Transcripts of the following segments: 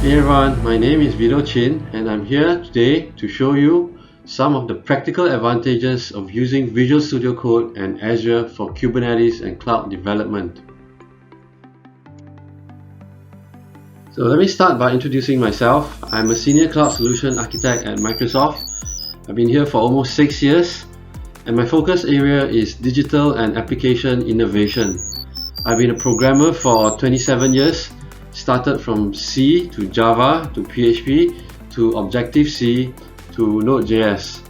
Hey everyone, my name is Vito and I'm here today to show you some of the practical advantages of using Visual Studio Code and Azure for Kubernetes and cloud development. So let me start by introducing myself. I'm a Senior Cloud Solution Architect at Microsoft. I've been here for almost 6 years and my focus area is digital and application innovation. I've been a programmer for 27 years. Started from C to Java to PHP to Objective-C to Node.js.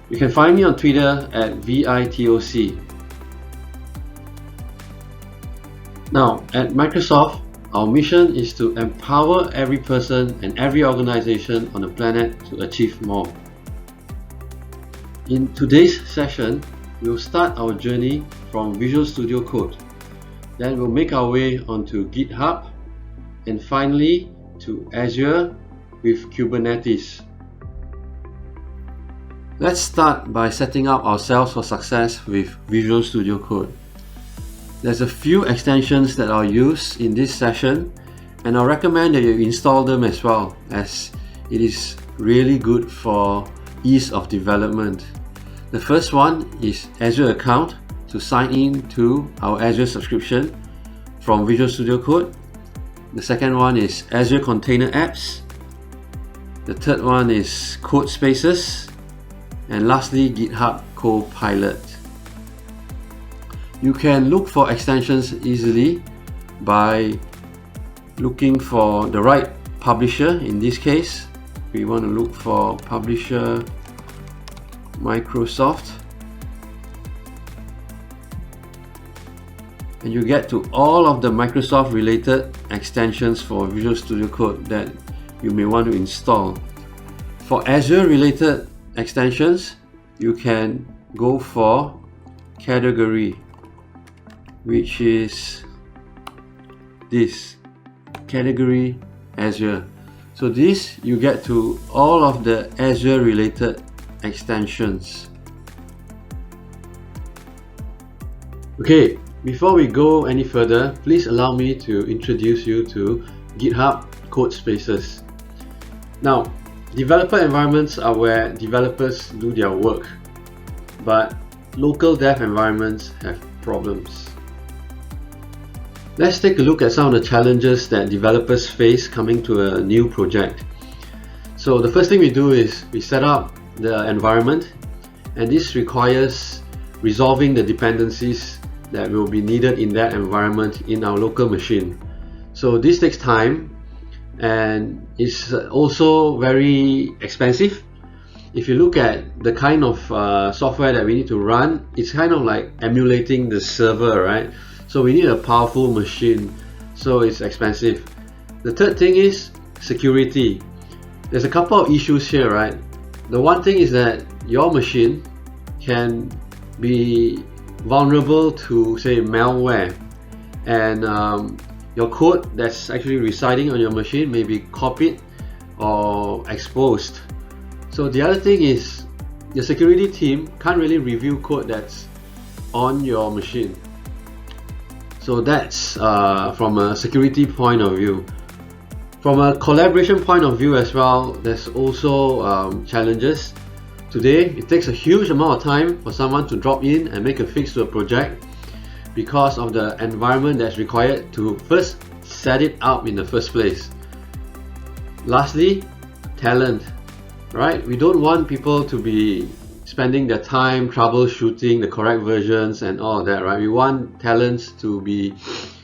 You can find me on Twitter at VITOC. Now, at Microsoft, our mission is to empower every person and every organization on the planet to achieve more. In today's session, we'll start our journey from Visual Studio Code. Then we'll make our way onto GitHub, and finally to Azure with Kubernetes. Let's start by setting up ourselves for success with Visual Studio Code. There's a few extensions that I'll use in this session, and I'll recommend that you install them as well, as it is really good for ease of development. The first one is Azure account to sign in to our Azure subscription from Visual Studio Code. The second one is Azure Container Apps. The third one is Code Spaces. And lastly, GitHub Copilot. You can look for extensions easily by looking for the right publisher. In this case, we want to look for publisher Microsoft. And you get to all of the Microsoft related extensions for Visual Studio Code that you may want to install. For Azure related extensions, you can go for category, which is this category Azure. So this you get to all of the Azure related extensions. Okay. Before we go any further, please allow me to introduce you to GitHub Code Spaces. Now, developer environments are where developers do their work, but local dev environments have problems. Let's take a look at some of the challenges that developers face coming to a new project. So the first thing we do is we set up the environment, and this requires resolving the dependencies that will be needed in that environment in our local machine. So this takes time and is also very expensive. If you look at the kind of software that we need to run, it's kind of like emulating the server, right? So we need a powerful machine, so it's expensive. The third thing is security. There's a couple of issues here, right? The one thing is that your machine can be vulnerable to, say, malware, and your code that's actually residing on your machine may be copied or exposed. So the other thing is your security team can't really review code that's on your machine. So that's from a security point of view. From a collaboration point of view as well, there's also challenges. Today, it takes a huge amount of time for someone to drop in and make a fix to a project because of the environment that's required to first set it up in the first place. Lastly, talent, right? We don't want people to be spending their time troubleshooting the correct versions and all of that, right? We want talents to be,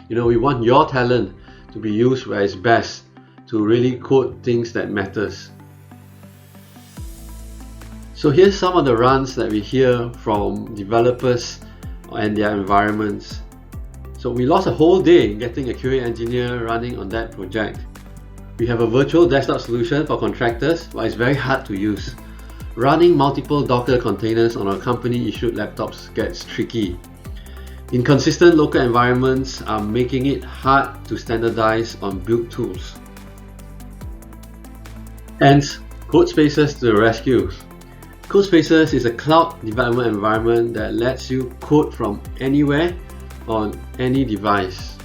we want your talent to be used where it's best to really code things that matters. So here's some of the runs that we hear from developers and their environments. So we lost a whole day getting a QA engineer running on that project. We have a virtual desktop solution for contractors, but it's very hard to use. Running multiple Docker containers on our company-issued laptops gets tricky. Inconsistent local environments are making it hard to standardize on build tools. Hence, Code Spaces to the rescue. Code Spaces is a cloud development environment that lets you code from anywhere on any device.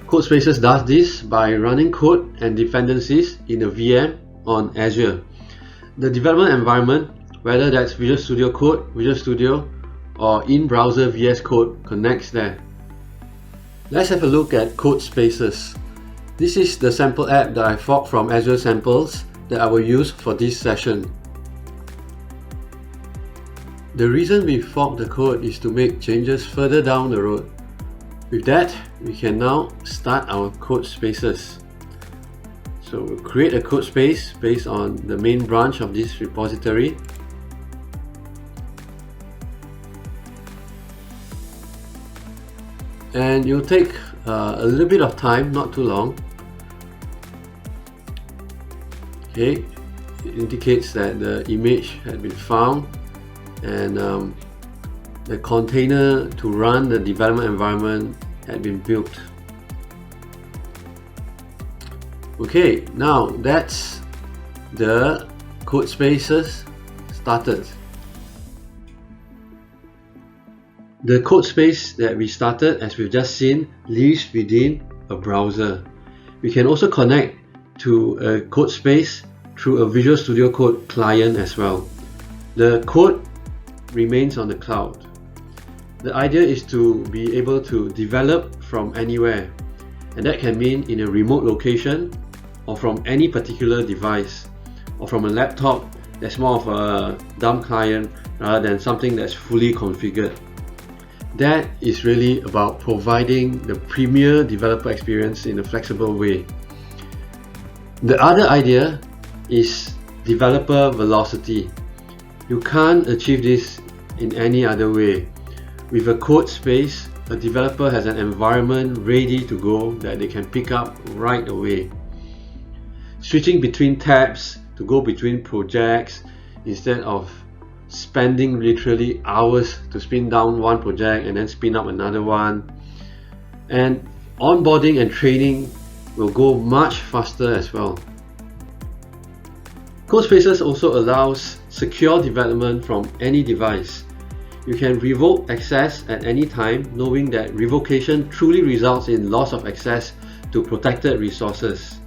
CodeSpaces does this by running code and dependencies in a VM on Azure. The development environment, whether that's Visual Studio Code, Visual Studio, or in-browser VS Code, connects there. Let's have a look at CodeSpaces. This is the sample app that I forked from Azure samples that I will use for this session. The reason we fork the code is to make changes further down the road. With that, we can now start our CodeSpaces. So we'll create a code space based on the main branch of this repository. And you'll take a little bit of time, not too long. Okay, it indicates that the image had been found and the container to run the development environment had been built. Okay, now that's the CodeSpaces started. The code space that we started, as we've just seen, lives within a browser. We can also connect to a code space through a Visual Studio Code client as well. The code remains on the cloud. The idea is to be able to develop from anywhere, and that can mean in a remote location or from any particular device, or from a laptop that's more of a dumb client rather than something that's fully configured. That is really about providing the premier developer experience in a flexible way. The other idea is developer velocity. You can't achieve this in any other way. With a code space, a developer has an environment ready to go that they can pick up right away. Switching between tabs to go between projects instead of spending literally hours to spin down one project and then spin up another one. And onboarding and training will go much faster as well. CodeSpaces also allows secure development from any device. You can revoke access at any time, knowing that revocation truly results in loss of access to protected resources.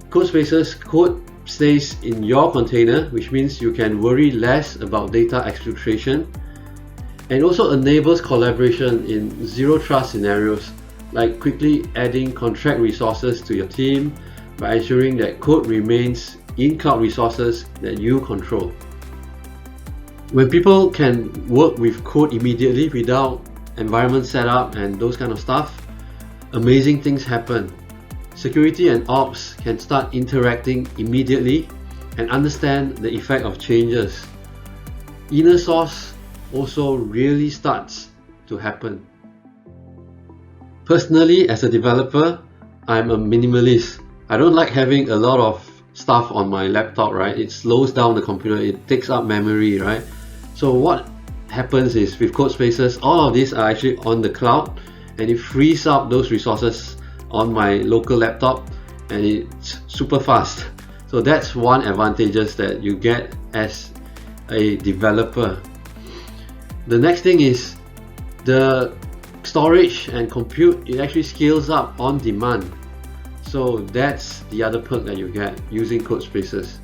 CodeSpaces code stays in your container, which means you can worry less about data exfiltration, and also enables collaboration in zero trust scenarios, like quickly adding contract resources to your team by ensuring that code remains in cloud resources that you control. When people can work with code immediately without environment setup and those kind of stuff, amazing things happen. Security and ops can start interacting immediately and understand the effect of changes. Inner source also really starts to happen. Personally, as a developer, I'm a minimalist. I don't like having a lot of stuff on my laptop, right? It slows down the computer, it takes up memory, right? So what happens is with CodeSpaces, all of these are actually on the cloud, and it frees up those resources on my local laptop, and it's super fast. So that's one advantage that you get as a developer. The next thing is the storage and compute. It actually scales up on demand. So that's the other perk that you get using CodeSpaces.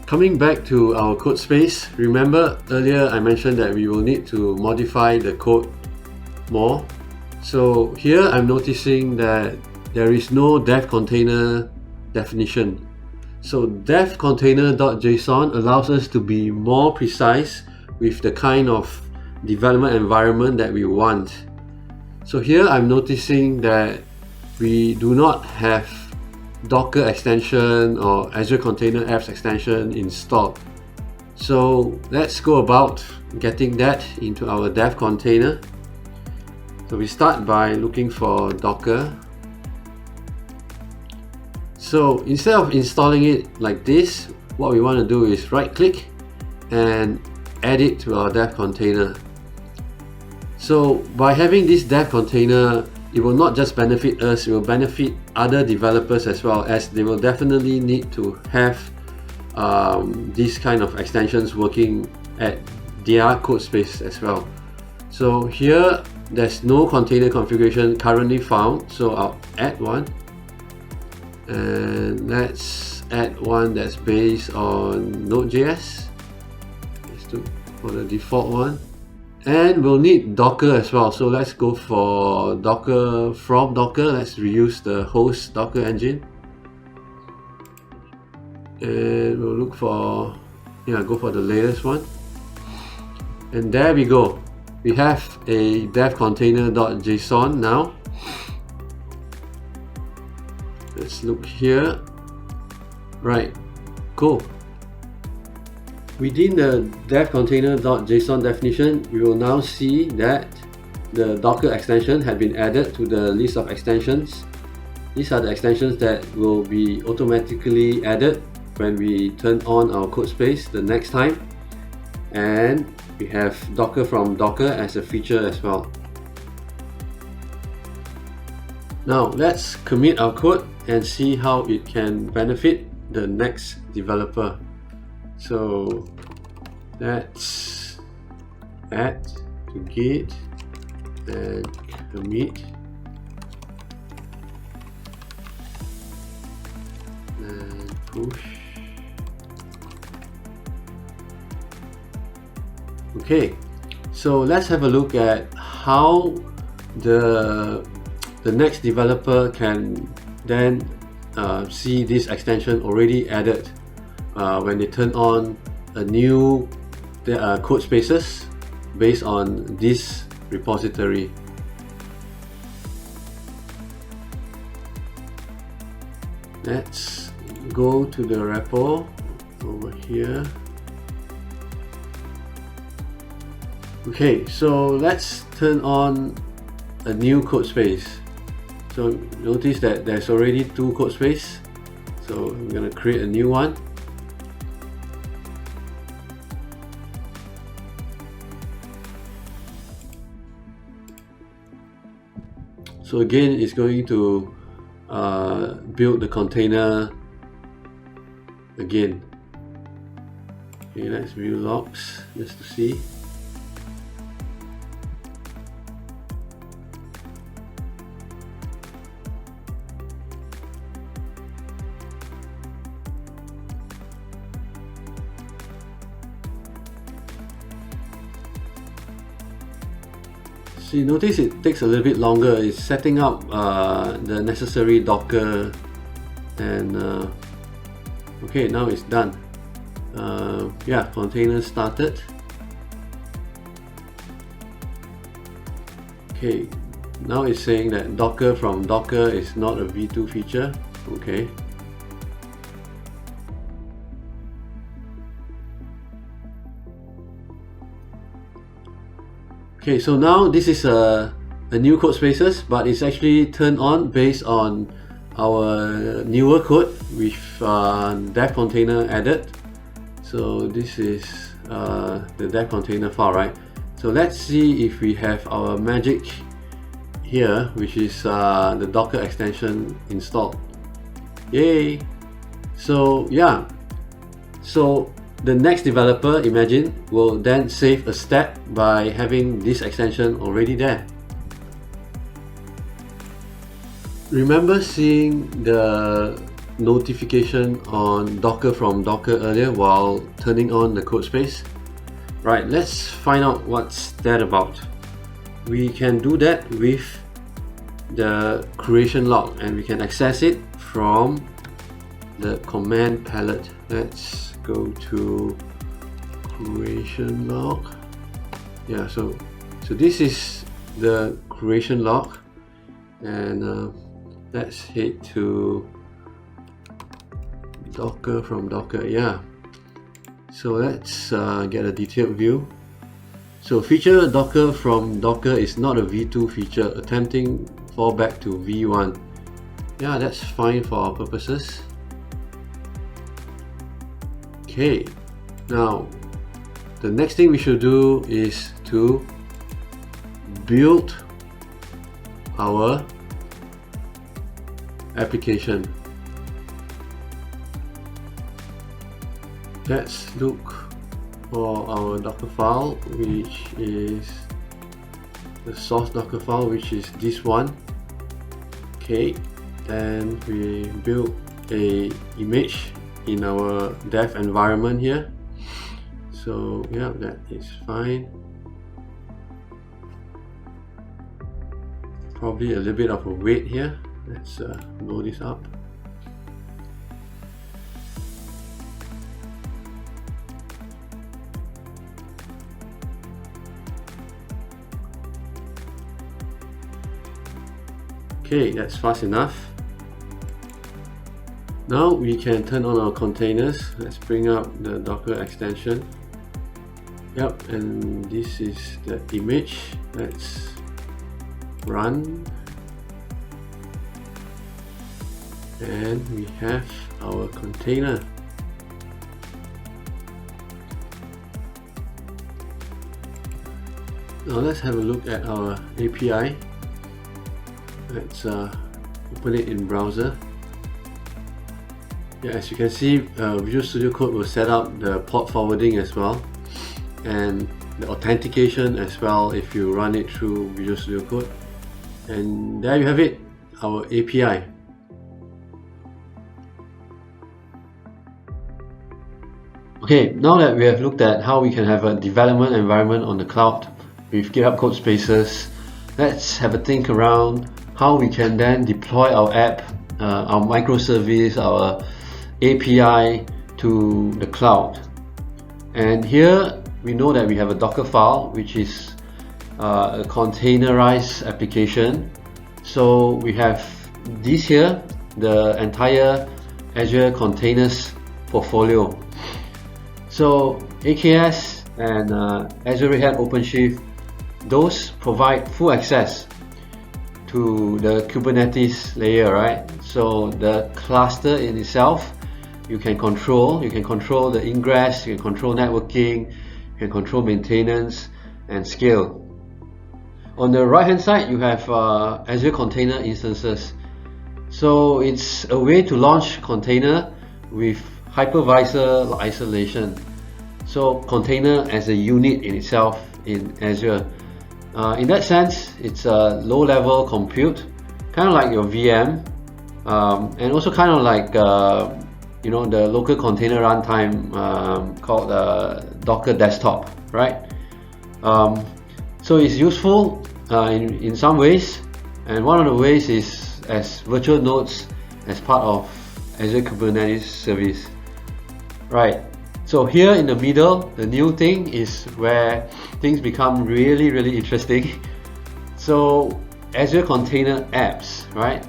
Coming back to our code space, remember earlier I mentioned that we will need to modify the code more. So here I'm noticing that there is no dev container definition. So dev container.json allows us to be more precise with the kind of development environment that we want. So here I'm noticing that we do not have Docker extension or Azure Container Apps extension installed. So let's go about getting that into our dev container. So we start by looking for Docker. So instead of installing it like this, what we want to do is right click and add it to our dev container. So by having this dev container, it will not just benefit us, it will benefit other developers as well, as they will definitely need to have these kind of extensions working at their code space as well. So here there's no container configuration currently found, so I'll add one, and let's add one that's based on Node.js. Let's do for the default one, and we'll need Docker as well, so let's go for Docker from Docker. Let's reuse the host Docker engine, and we'll look for, go for the latest one, and there we go. We have a dev container.json now. Let's look here. Right, cool. Within the dev container.json definition, we will now see that the Docker extension had been added to the list of extensions. These are the extensions that will be automatically added when we turn on our code space the next time. And we have Docker from Docker as a feature as well. Now let's commit our code and see how it can benefit the next developer. So let's add to git and commit and push. Okay, so let's have a look at how the next developer can then see this extension already added when they turn on a new code spaces based on this repository. Let's go to the repo over here. Okay, so let's turn on a new code space. So notice that there's already two code space. So I'm going to create a new one. So again, it's going to build the container again. Okay, let's view logs just to see. So you notice it takes a little bit longer. It's setting up the necessary Docker, and okay, now it's done. Yeah, container started. Okay, now it's saying that Docker from Docker is not a V2 feature. Okay. Okay, so now this is a new code spaces, but it's actually turned on based on our newer code with dev container added. So this is the dev container file, right? So let's see if we have our magic here, which is the Docker extension installed. Yay! So yeah, so the next developer, imagine, will then save a step by having this extension already there. Remember seeing the notification on Docker from Docker earlier while turning on the code space? Right, let's find out what's that about. We can do that with the creation log, and we can access it from the command palette. Let's go to creation log. Yeah, so this is the creation log, and let's head to Docker from Docker. Yeah, so let's get a detailed view. So feature Docker from Docker is not a V2 feature, attempting fallback to V1. Yeah, that's fine for our purposes. Okay, now the next thing we should do is to build our application. Let's look for our Docker file, which is the source Docker file, which is this one. Okay, and we build a image in our dev environment here. So yeah, that is fine. Probably a little bit of a wait here. Let's load this up. Okay, that's fast enough. Now we can turn on our containers. Let's bring up the Docker extension. Yep, and this is the image. Let's run. And we have our container. Now let's have a look at our API. Let's open it in browser. Yeah, as you can see, Visual Studio Code will set up the port forwarding as well, and the authentication as well if you run it through Visual Studio Code. And there you have it, our API. Okay, now that we have looked at how we can have a development environment on the cloud with GitHub code spaces, let's have a think around how we can then deploy our app, our microservice, our API to the cloud. And here we know that we have a Docker file, which is a containerized application. So we have this here, the entire Azure containers portfolio. So AKS and Azure Red Hat OpenShift, those provide full access to the Kubernetes layer, right? So the cluster in itself, you can control the ingress, you can control networking, you can control maintenance and scale. On the right hand side, you have Azure container instances. So it's a way to launch container with hypervisor isolation. So container as a unit in itself in Azure. In that sense, it's a low-level compute, kind of like your VM, and also kind of like you know, the local container runtime called Docker Desktop, right? So it's useful in some ways, and one of the ways is as virtual nodes as part of Azure Kubernetes service, right? So here in the middle, the new thing is where things become really interesting. So Azure Container Apps, right?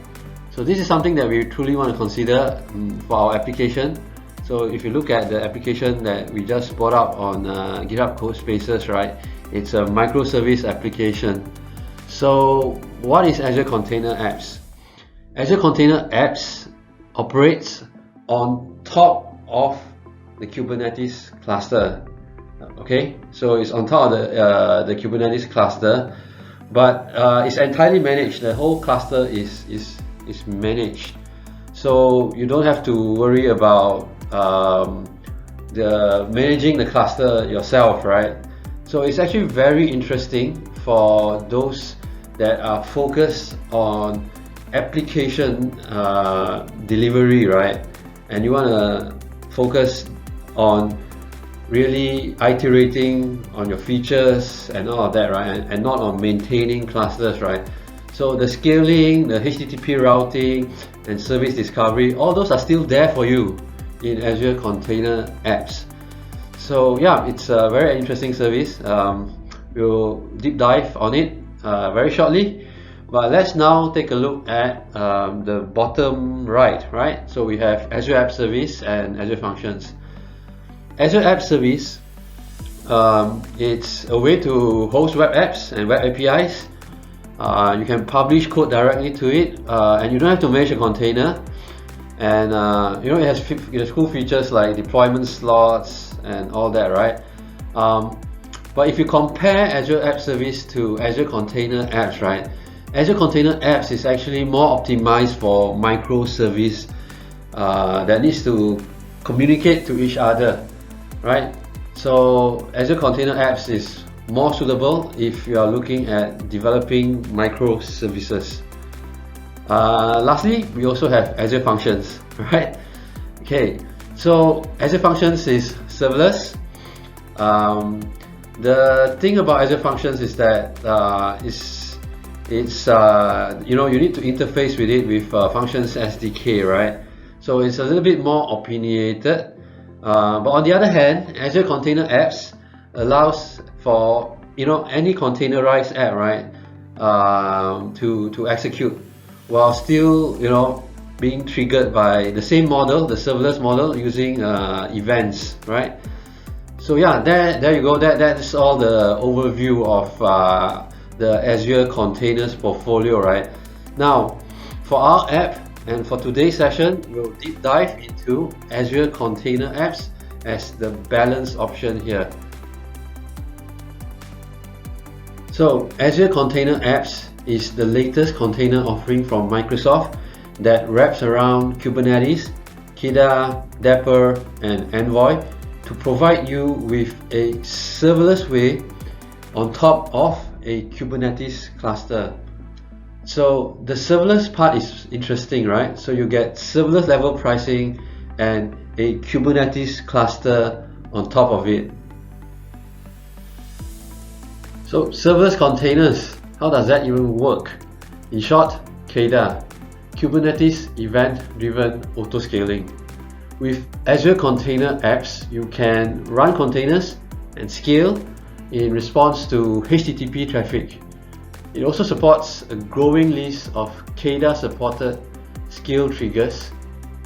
So this is something that we truly want to consider for our application. So if you look at the application that we just brought up on GitHub Code Spaces, right? It's a microservice application. So what is Azure Container Apps? Azure Container Apps operates on top of the Kubernetes cluster. Okay, so it's on top of the Kubernetes cluster, but it's entirely managed. The whole cluster is managed, so you don't have to worry about managing the cluster yourself, right? So it's actually very interesting for those that are focused on application delivery, right? And you want to focus on really iterating on your features and all of that, right? And not on maintaining clusters, right? So the scaling, the HTTP routing and service discovery, all those are still there for you in Azure Container Apps. So yeah, it's a very interesting service. We'll deep dive on it very shortly. But let's now take a look at the bottom right? So we have Azure App Service and Azure Functions. Azure App Service, it's a way to host web apps and web APIs. You can publish code directly to it, and you don't have to manage a container. And you know, it has cool features like deployment slots and all that, right? But if you compare Azure App Service to Azure Container Apps, right? Azure Container Apps is actually more optimized for microservice that needs to communicate to each other, right? So Azure Container Apps is more suitable if you are looking at developing microservices. Lastly, we also have Azure Functions, right? Okay, so Azure Functions is serverless. The thing about Azure Functions is that you need to interface with it with Functions SDK, right? So it's a little bit more opinionated. But on the other hand, Azure Container Apps allows for any containerized app, right, to execute while still being triggered by the same model, the serverless model, using events, right? So yeah, there you go. That's all the overview of the Azure Containers portfolio, right? Now, for our app and for today's session, we'll deep dive into Azure Container Apps as the balance option here. So Azure Container Apps is the latest container offering from Microsoft that wraps around Kubernetes, KDA, Dapper, and Envoy to provide you with a serverless way on top of a Kubernetes cluster. So the serverless part is interesting, right? So you get serverless level pricing and a Kubernetes cluster on top of it. So serverless containers, how does that even work? In short, KDA, Kubernetes Event-Driven Autoscaling. With Azure Container Apps, you can run containers and scale in response to HTTP traffic. It also supports a growing list of KDA supported scale triggers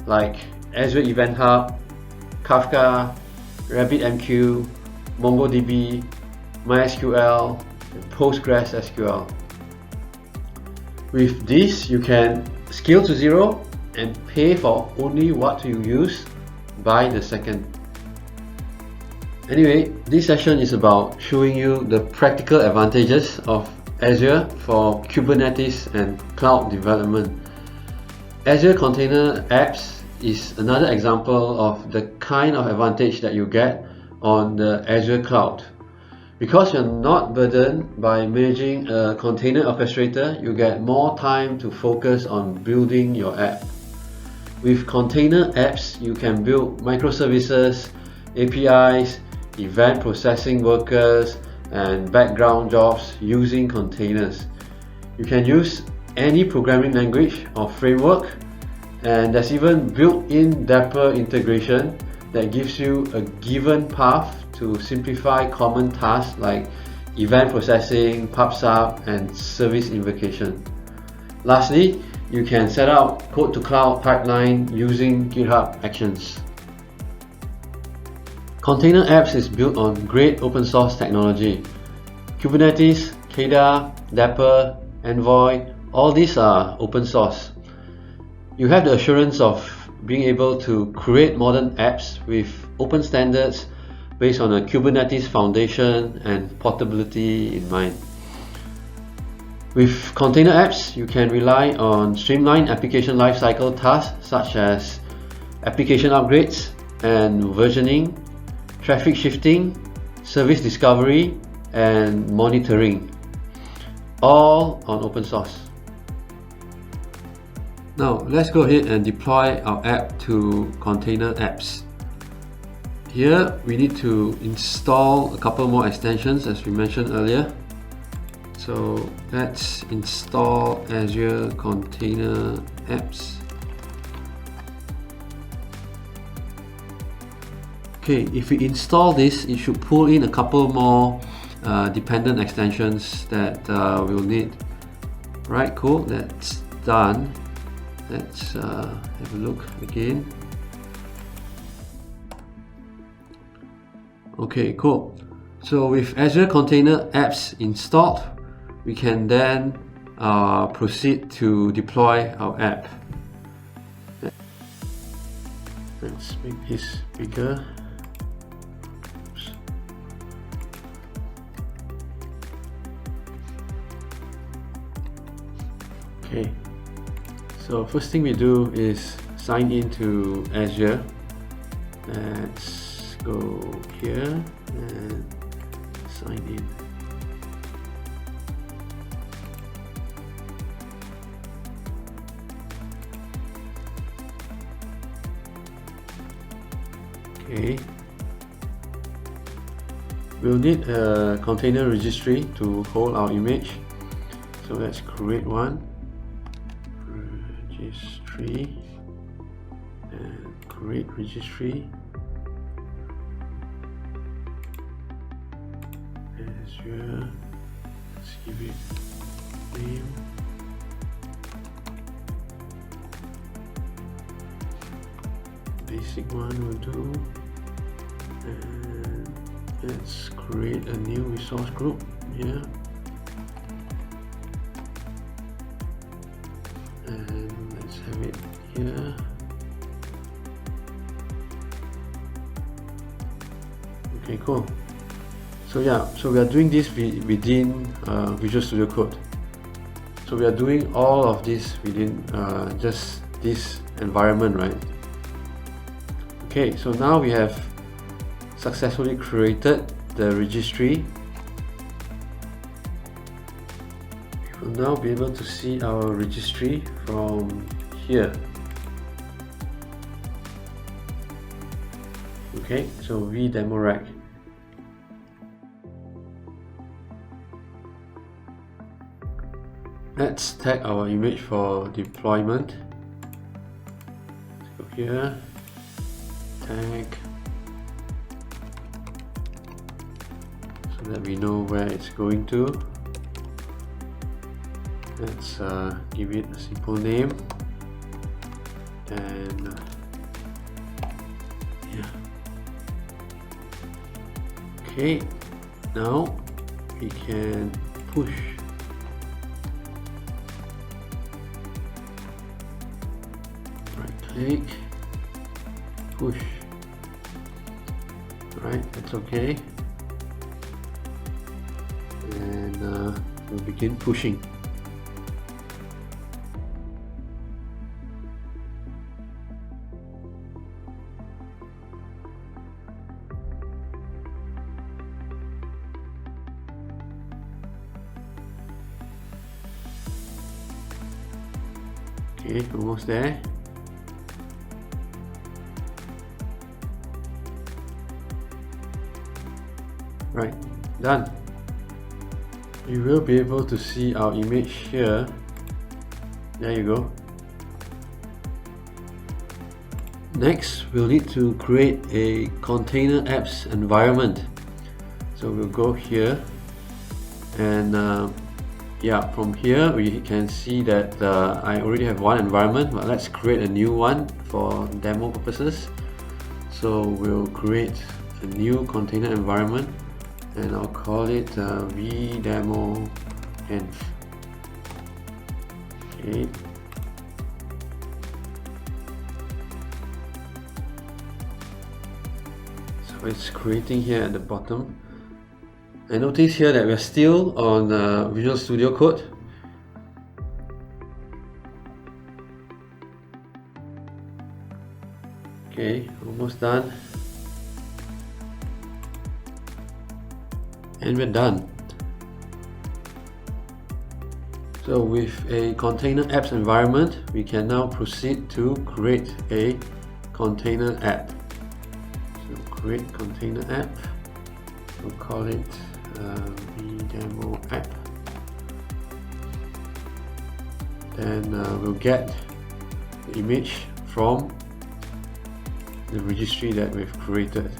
like Azure Event Hub, Kafka, RabbitMQ, MongoDB, MySQL, and PostgreSQL. With this, you can scale to zero and pay for only what you use by the second. Anyway, this session is about showing you the practical advantages of Azure for Kubernetes and cloud development. Azure Container Apps is another example of the kind of advantage that you get on the Azure cloud. Because you're not burdened by managing a container orchestrator, you get more time to focus on building your app. With container apps, you can build microservices, APIs, event processing workers, and background jobs using containers. You can use any programming language or framework, and there's even built-in Dapper integration that gives you a given path to simplify common tasks like event processing, PubSub, and service invocation. Lastly, you can set up code-to-cloud pipeline using GitHub Actions. Container Apps is built on great open source technology. Kubernetes, KDA, Dapper, Envoy, all these are open source. You have the assurance of being able to create modern apps with open standards based on a Kubernetes foundation and portability in mind. With container apps, you can rely on streamlined application lifecycle tasks such as application upgrades and versioning, traffic shifting, service discovery, and monitoring, all on open source. Now let's go ahead and deploy our app to container apps. Here we need to install a couple more extensions as we mentioned earlier. So let's install Azure Container Apps. Okay, if we install this, it should pull in a couple more dependent extensions that we'll need. Right, cool, that's done. Let's have a look again. Okay, cool. So with Azure Container Apps installed, we can then proceed to deploy our app. Let's make this bigger. Oops. Okay, so first thing we do is sign into Azure. Let's go here and sign in. Okay. We'll need a container registry to hold our image. So let's create one. Registry and create registry. Azure. Let's give it name. Basic one will do. And let's create a new resource group here. And let's have it here. Okay, cool. So yeah, so we are doing this within Visual Studio Code. So we are doing all of this within just this environment, right? Okay, so now we have successfully created the registry. We will now be able to see our registry from here. Okay, so vdemo rack. Let's tag our image for deployment. Let's go here, tag, so that we know where it's going to. Let's give it a simple name, and yeah. Okay, now we can push. Click, push. Right, that's okay. And we'll begin pushing. Okay, almost there. Right, done. You will be able to see our image here. There you go. Next, we'll need to create a container apps environment. So we'll go here, and yeah, from here we can see that I already have one environment, but let's create a new one for demo purposes. So we'll create a new container environment, and I'll call it vdemo env. Okay. So it's creating here at the bottom. And notice here that we're still on Visual Studio Code. Okay, almost done. And we're done. So with a container apps environment, we can now proceed to create a container app. So create container app. We'll call it vdemo app. Then we'll get the image from the registry that we've created.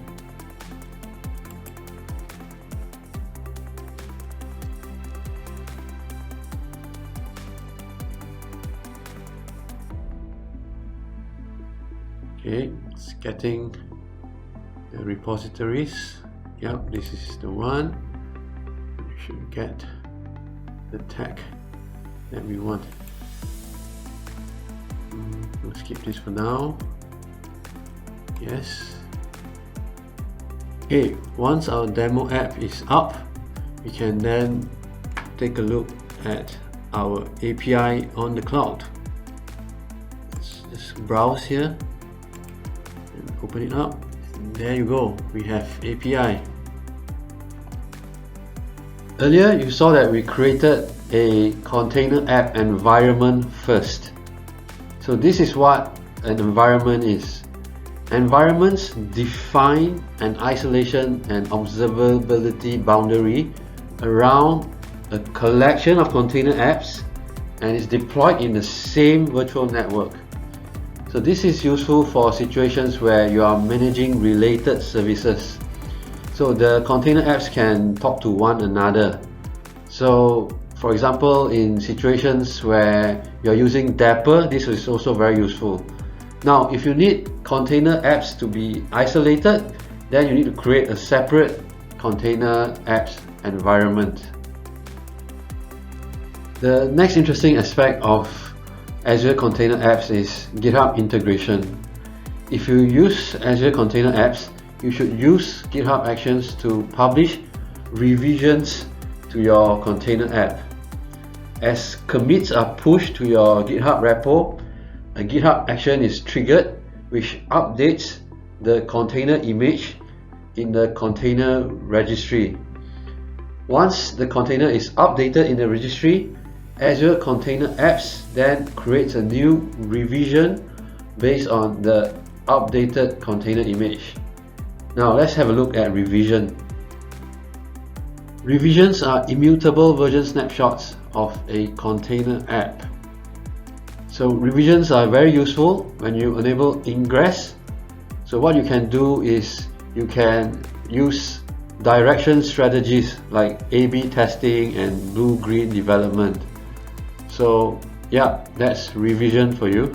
Okay, it's getting the repositories. Yep, this is the one. We should get the tag that we want. We'll skip this for now. Yes. Okay, once our demo app is up, we can then take a look at our API on the cloud. Let's just browse here and open it up. And there you go, we have API. Earlier you saw that we created a container app environment first. So this is what an environment is. Environments define an isolation and observability boundary around a collection of container apps and is deployed in the same virtual network. So this is useful for situations where you are managing related services. So the container apps can talk to one another. So for example, in situations where you're using Dapper, this is also very useful. Now, if you need container apps to be isolated, then you need to create a separate container apps environment. The next interesting aspect of Azure Container Apps is GitHub integration. If you use Azure Container Apps, you should use GitHub Actions to publish revisions to your container app. As commits are pushed to your GitHub repo, a GitHub action is triggered which updates the container image in the container registry. Once the container is updated in the registry, Azure Container Apps then creates a new revision based on the updated container image. Now let's have a look at revision. Revisions are immutable version snapshots of a container app. So revisions are very useful when you enable ingress. So what you can do is you can use direction strategies like A/B testing and blue-green development. So yeah, that's revision for you.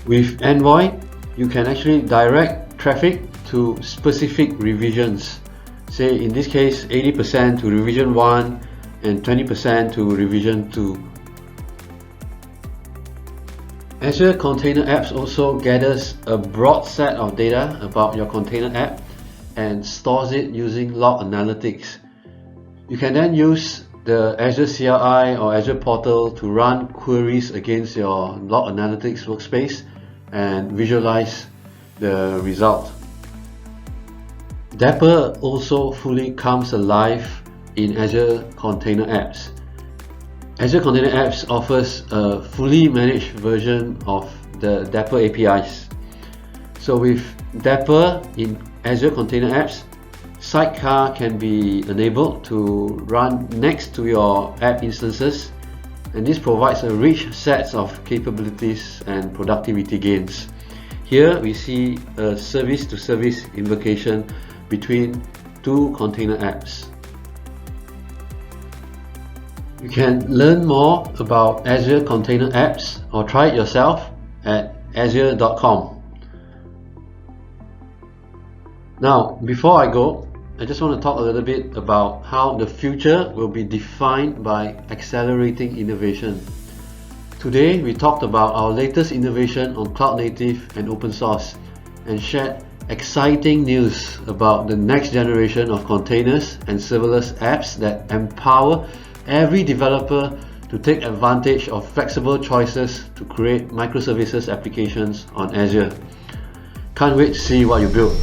With Envoy, you can actually direct traffic to specific revisions. Say in this case 80% to revision 1 and 20% to revision 2. Azure Container Apps also gathers a broad set of data about your container app and stores it using log analytics. You can then use the Azure CLI or Azure Portal to run queries against your log analytics workspace and visualize the result. Dapper also fully comes alive in Azure Container Apps. Azure Container Apps offers a fully managed version of the Dapper APIs. So with Dapper in Azure Container Apps, Sidecar can be enabled to run next to your app instances, and this provides a rich set of capabilities and productivity gains. Here we see a service-to-service invocation between two container apps. You can learn more about Azure Container Apps or try it yourself at azure.com. Now, before I go, I just want to talk a little bit about how the future will be defined by accelerating innovation. Today, we talked about our latest innovation on cloud native and open source and shared exciting news about the next generation of containers and serverless apps that empower every developer to take advantage of flexible choices to create microservices applications on Azure. Can't wait to see what you build.